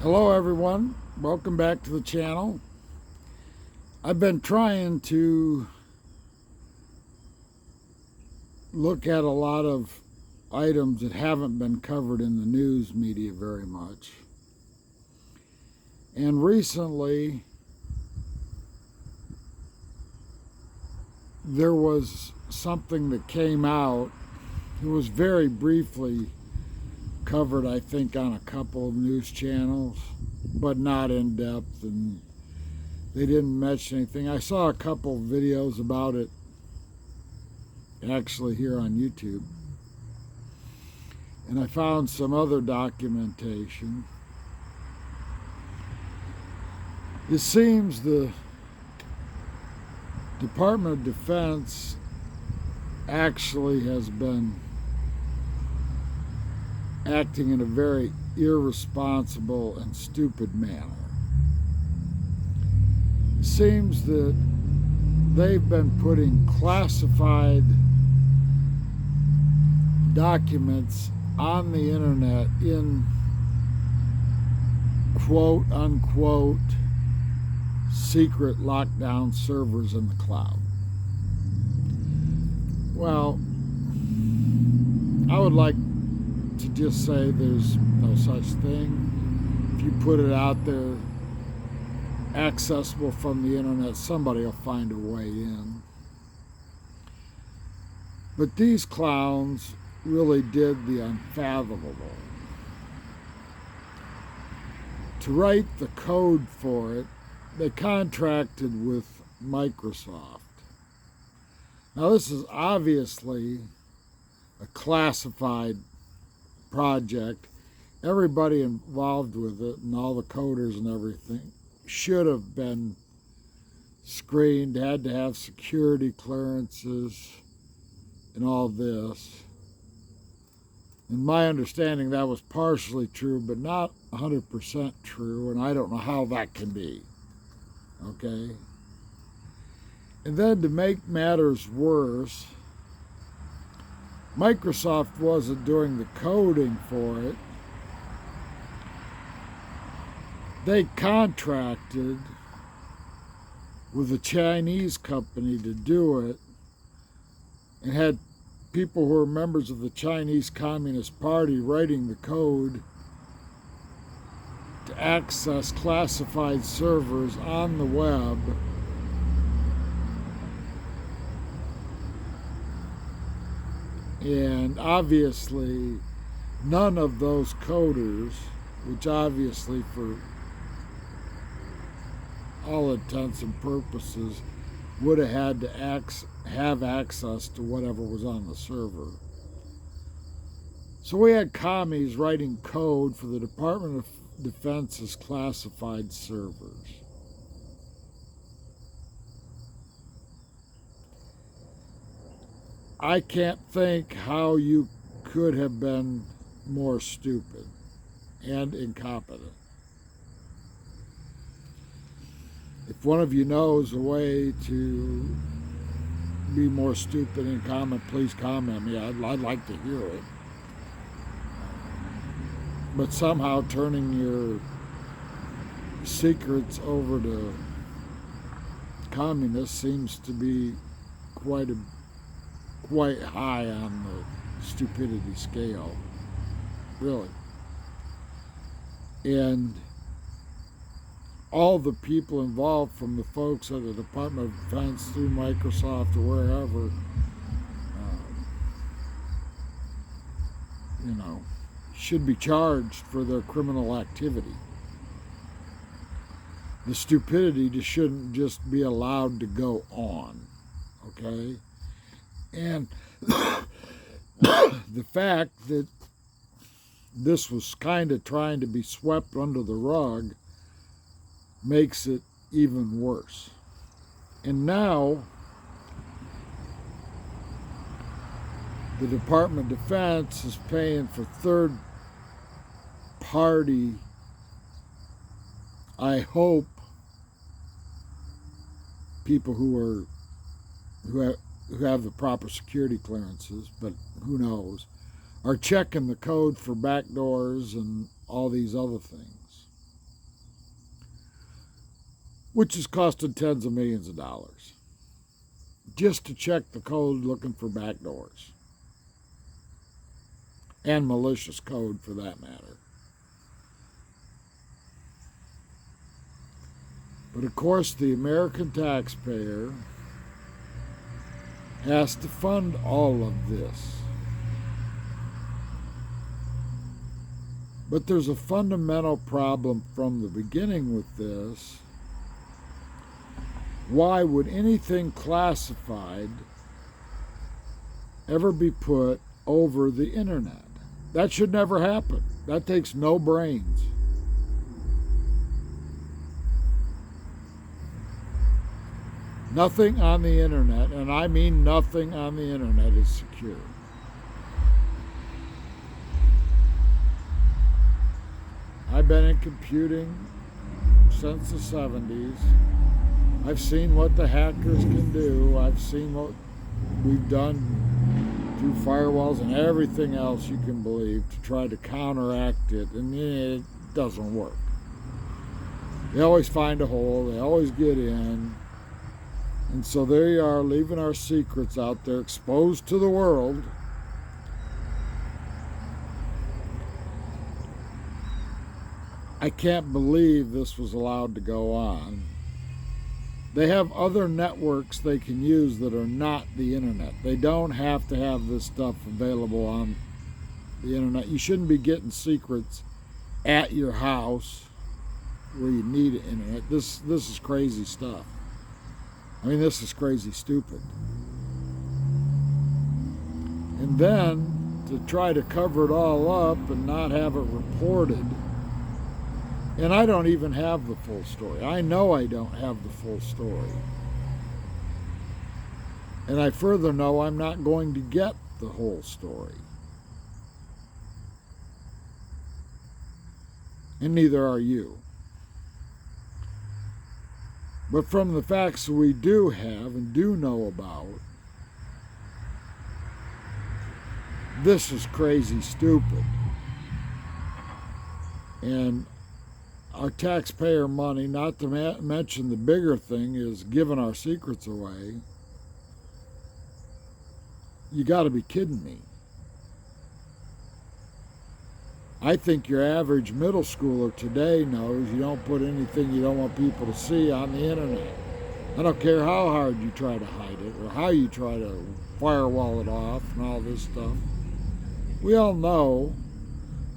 Hello everyone, welcome back to the channel. I've been trying to look at a lot of items that haven't been covered in the news media very much. And recently there was something that came out. It was very briefly covered, I think, on a couple of news channels, but not in depth, and they didn't mention anything. I saw a couple of videos about it actually here on YouTube, and I found some other documentation. It seems the Department of Defense actually has been acting in a very irresponsible and stupid manner. It seems that they've been putting classified documents on the internet in quote unquote secret lockdown servers in the cloud. Well, I would like to just say there's no such thing. If you put it out there accessible from the internet, somebody will find a way in. But these clowns really did the unfathomable. To write the code for it, they contracted with Microsoft. Now this is obviously a classified project. Everybody involved with it and all the coders and everything should have been screened, had to have security clearances and all this. In my understanding, that was partially true, but not 100% true, and I don't know how that can be. Okay? And then to make matters worse, Microsoft wasn't doing the coding for it. They contracted with a Chinese company to do it and had people who were members of the Chinese Communist Party writing the code to access classified servers on the web. And obviously, none of those coders, which obviously for all intents and purposes would have had to have access to whatever was on the server. So we had commies writing code for the Department of Defense's classified servers. I can't think how you could have been more stupid and incompetent. If one of you knows a way to be more stupid and incompetent, please comment me. I'd like to hear it. But somehow turning your secrets over to communists seems to be quite high on the stupidity scale, really. And all the people involved, from the folks at the Department of Defense through Microsoft or wherever, should be charged for their criminal activity. The stupidity just shouldn't just be allowed to go on, okay? And the fact that this was kind of trying to be swept under the rug makes it even worse. And now the Department of Defense is paying for third party, I hope, people who have the proper security clearances, but who knows, are checking the code for backdoors and all these other things. which is costing tens of millions of dollars, just to check the code looking for backdoors. And malicious code for that matter. But of course, the American taxpayer has to fund all of this. But there's a fundamental problem from the beginning with this. Why would anything classified ever be put over the internet? That should never happen. That takes no brains. Nothing on the internet, and I mean nothing on the internet, is secure. I've been in computing since the 70s. I've seen what the hackers can do. I've seen what we've done through firewalls and everything else you can believe to try to counteract it, and it doesn't work. They always find a hole, they always get in, and so there you are, leaving our secrets out there exposed to the world. I can't believe this was allowed to go on. They have other networks they can use that are not the internet. They don't have to have this stuff available on the internet. You shouldn't be getting secrets at your house where you need internet. This is crazy stuff. I mean, this is crazy stupid. And then to try to cover it all up and not have it reported. And I don't even have the full story. I know I don't have the full story. And I further know I'm not going to get the whole story. And neither are you. But from the facts we do have and do know about, this is crazy stupid. And our taxpayer money, not to mention the bigger thing, is giving our secrets away. You got to be kidding me. I think your average middle schooler today knows you don't put anything you don't want people to see on the internet. I don't care how hard you try to hide it or how you try to firewall it off and all this stuff. We all know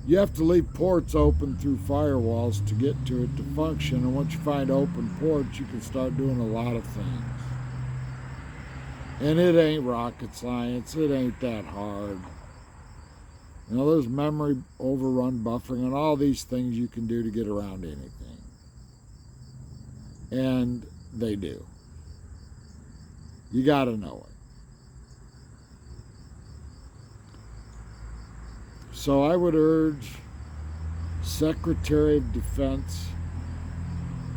you have to leave ports open through firewalls to get to it to function, and once you find open ports, you can start doing a lot of things. And it ain't rocket science, it ain't that hard. You know, there's memory overrun buffering and all these things you can do to get around anything. And they do. You gotta know it. So I would urge Secretary of Defense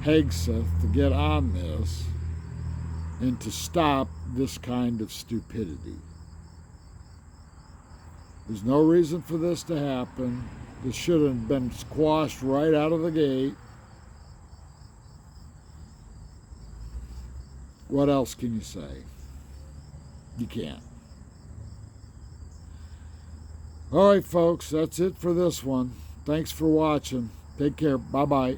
Hegseth to get on this and to stop this kind of stupidity. There's no reason for this to happen. This should have been squashed right out of the gate. What else can you say? You can't. All right, folks, that's it for this one. Thanks for watching. Take care. Bye-bye.